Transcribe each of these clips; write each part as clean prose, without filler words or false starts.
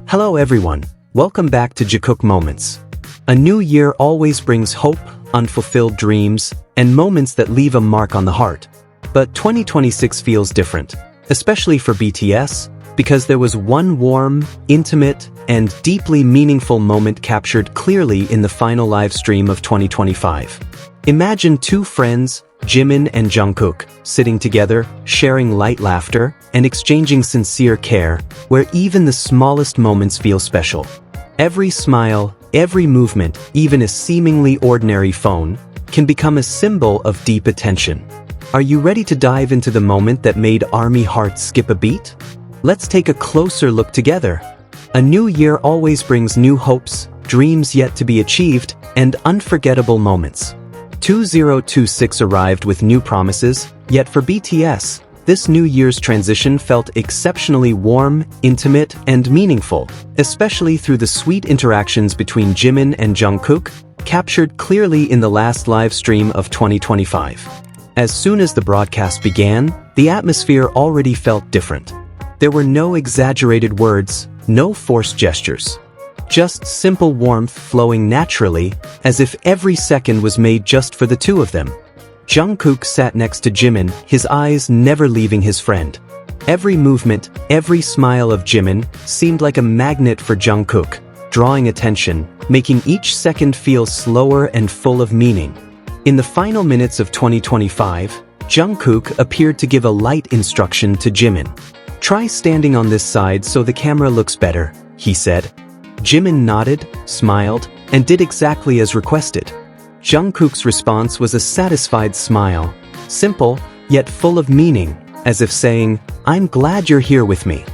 Hello everyone, welcome back to Jikook Moments. A new year always brings hope, unfulfilled dreams, and moments that leave a mark on the heart. But 2026 feels different, especially for BTS, because there was one warm, intimate, and deeply meaningful moment captured clearly in the final live stream of 2025. Imagine two friends, Jimin and Jungkook, sitting together, sharing light laughter, and exchanging sincere care, where even the smallest moments feel special. Every smile, every movement, even a seemingly ordinary phone, can become a symbol of deep attention. Are you ready to dive into the moment that made ARMY hearts skip a beat? Let's take a closer look together. A new year always brings new hopes, dreams yet to be achieved, and unforgettable moments. 2026 arrived with new promises, yet for BTS, this New Year's transition felt exceptionally warm, intimate, and meaningful, especially through the sweet interactions between Jimin and Jungkook, captured clearly in the last live stream of 2025. As soon as the broadcast began, the atmosphere already felt different. There were no exaggerated words, no forced gestures. Just simple warmth flowing naturally, as if every second was made just for the two of them. Jungkook sat next to Jimin, his eyes never leaving his friend. Every movement, every smile of Jimin seemed like a magnet for Jungkook, drawing attention, making each second feel slower and full of meaning. In the final minutes of 2025, Jungkook appeared to give a light instruction to Jimin. "Try standing on this side so the camera looks better," he said. Jimin nodded, smiled, and did exactly as requested. Jungkook's response was a satisfied smile, simple, yet full of meaning, as if saying, "I'm glad you're here with me."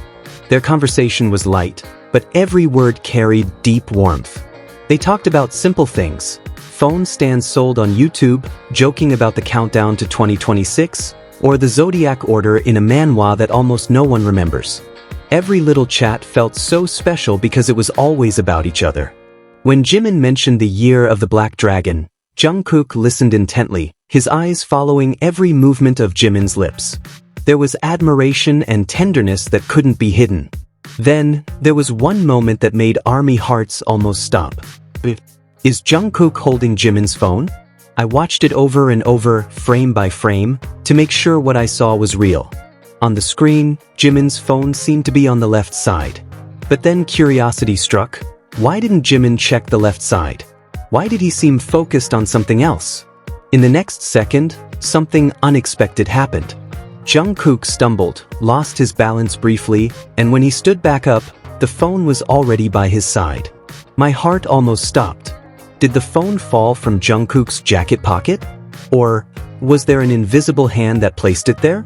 Their conversation was light, but every word carried deep warmth. They talked about simple things, phone stands sold on YouTube, joking about the countdown to 2026, or the zodiac order in a manhwa that almost no one remembers. Every little chat felt so special because it was always about each other. When Jimin mentioned the year of the Black Dragon, Jungkook listened intently, his eyes following every movement of Jimin's lips. There was admiration and tenderness that couldn't be hidden. Then, there was one moment that made ARMY hearts almost stop. Is Jungkook holding Jimin's phone? I watched it over and over, frame by frame, to make sure what I saw was real. On the screen, Jimin's phone seemed to be on the left side. But then curiosity struck. Why didn't Jimin check the left side? Why did he seem focused on something else? In the next second, something unexpected happened. Jungkook stumbled, lost his balance briefly, and when he stood back up, the phone was already by his side. My heart almost stopped. Did the phone fall from Jungkook's jacket pocket? Or was there an invisible hand that placed it there?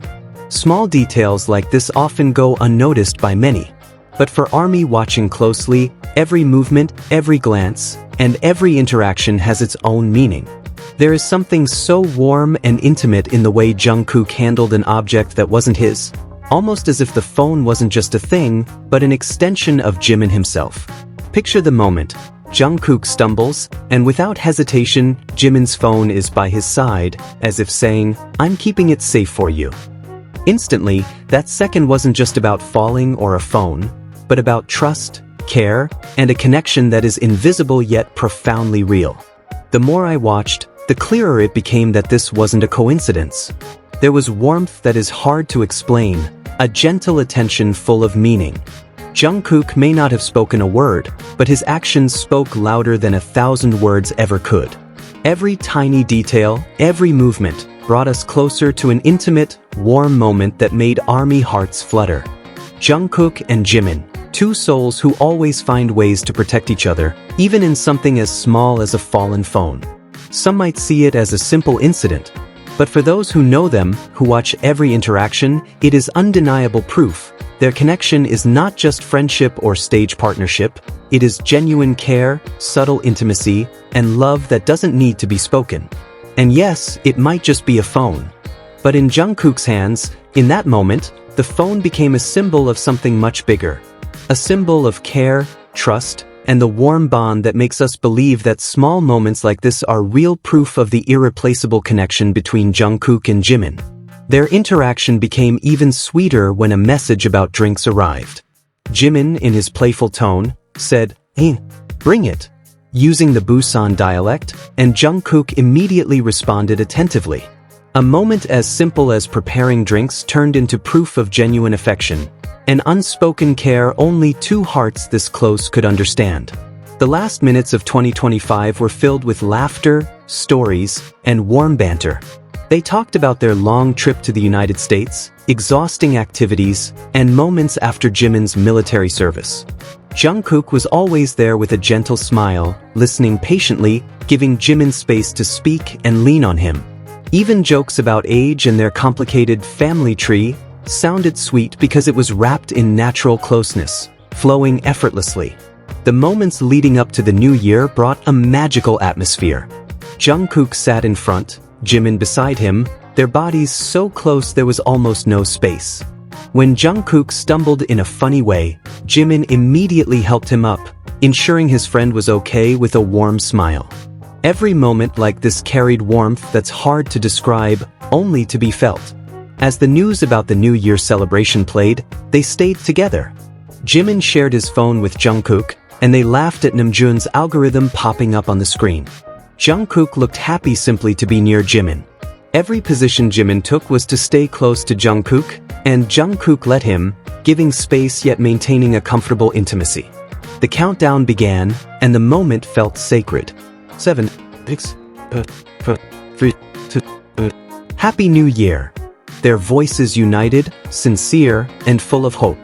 Small details like this often go unnoticed by many. But for ARMY watching closely, every movement, every glance, and every interaction has its own meaning. There is something so warm and intimate in the way Jungkook handled an object that wasn't his, almost as if the phone wasn't just a thing, but an extension of Jimin himself. Picture the moment. Jungkook stumbles, and without hesitation, Jimin's phone is by his side, as if saying, "I'm keeping it safe for you." Instantly, that second wasn't just about falling or a phone, but about trust, care, and a connection that is invisible yet profoundly real. The more I watched, the clearer it became that this wasn't a coincidence. There was warmth that is hard to explain, a gentle attention full of meaning. Jungkook may not have spoken a word, but his actions spoke louder than 1,000 words ever could. Every tiny detail, every movement, brought us closer to an intimate, warm moment that made ARMY hearts flutter. Jungkook and Jimin, two souls who always find ways to protect each other, even in something as small as a fallen phone. Some might see it as a simple incident, but for those who know them, who watch every interaction, it is undeniable proof. Their connection is not just friendship or stage partnership, it is genuine care, subtle intimacy, and love that doesn't need to be spoken. And yes, it might just be a phone. But in Jungkook's hands, in that moment, the phone became a symbol of something much bigger. A symbol of care, trust, and the warm bond that makes us believe that small moments like this are real proof of the irreplaceable connection between Jungkook and Jimin. Their interaction became even sweeter when a message about drinks arrived. Jimin, in his playful tone, said, "Hey, bring it," using the Busan dialect, and Jungkook immediately responded attentively. A moment as simple as preparing drinks turned into proof of genuine affection, an unspoken care only two hearts this close could understand. The last minutes of 2025 were filled with laughter, stories, and warm banter. They talked about their long trip to the United States, exhausting activities, and moments after Jimin's military service. Jungkook was always there with a gentle smile, listening patiently, giving Jimin space to speak and lean on him. Even jokes about age and their complicated family tree sounded sweet because it was wrapped in natural closeness, flowing effortlessly. The moments leading up to the new year brought a magical atmosphere. Jungkook sat in front, Jimin beside him, their bodies so close there was almost no space. When Jungkook stumbled in a funny way, Jimin immediately helped him up, ensuring his friend was okay with a warm smile. Every moment like this carried warmth that's hard to describe, only to be felt. As the news about the New Year celebration played, they stayed together. Jimin shared his phone with Jungkook, and they laughed at Namjoon's algorithm popping up on the screen. Jungkook looked happy simply to be near Jimin. Every position Jimin took was to stay close to Jungkook, and Jungkook let him, giving space yet maintaining a comfortable intimacy. The countdown began, and the moment felt sacred. 7, 6, 5, 3, 2, Happy New Year! Their voices united, sincere, and full of hope.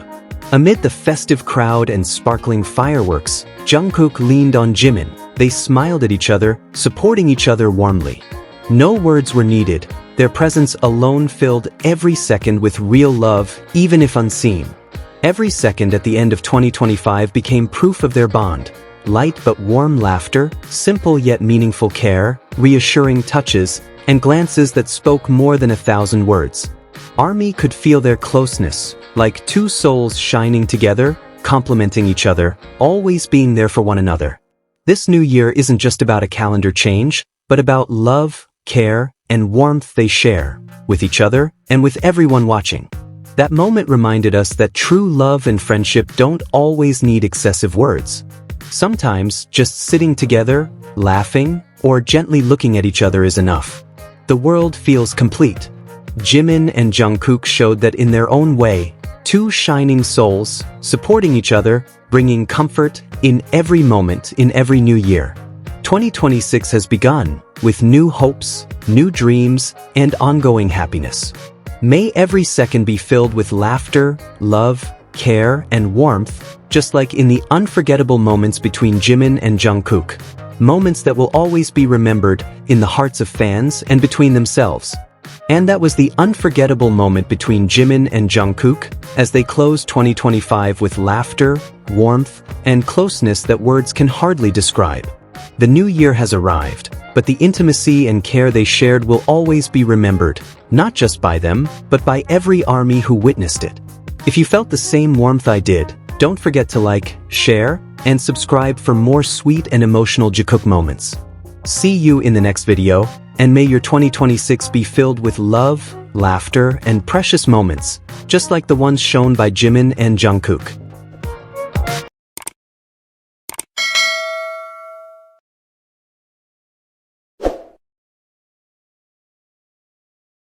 Amid the festive crowd and sparkling fireworks, Jungkook leaned on Jimin. They smiled at each other, supporting each other warmly. No words were needed. Their presence alone filled every second with real love, even if unseen. Every second at the end of 2025 became proof of their bond. Light but warm laughter, simple yet meaningful care, reassuring touches, and glances that spoke more than 1,000 words. ARMY could feel their closeness, like two souls shining together, complementing each other, always being there for one another. This new year isn't just about a calendar change, but about love, care, and warmth they share, with each other and with everyone watching. That moment reminded us that true love and friendship don't always need excessive words. Sometimes, just sitting together, laughing, or gently looking at each other is enough. The world feels complete. Jimin and Jungkook showed that in their own way, two shining souls, supporting each other, bringing comfort in every moment in every new year. 2026 has begun, with new hopes, new dreams, and ongoing happiness. May every second be filled with laughter, love, care, and warmth, just like in the unforgettable moments between Jimin and Jungkook. Moments that will always be remembered in the hearts of fans and between themselves. And that was the unforgettable moment between Jimin and Jungkook, as they closed 2025 with laughter, warmth, and closeness that words can hardly describe. The new year has arrived, but the intimacy and care they shared will always be remembered, not just by them, but by every ARMY who witnessed it. If you felt the same warmth I did, don't forget to like, share, and subscribe for more sweet and emotional Jikook moments. See you in the next video, and may your 2026 be filled with love, laughter, and precious moments, just like the ones shown by Jimin and Jungkook.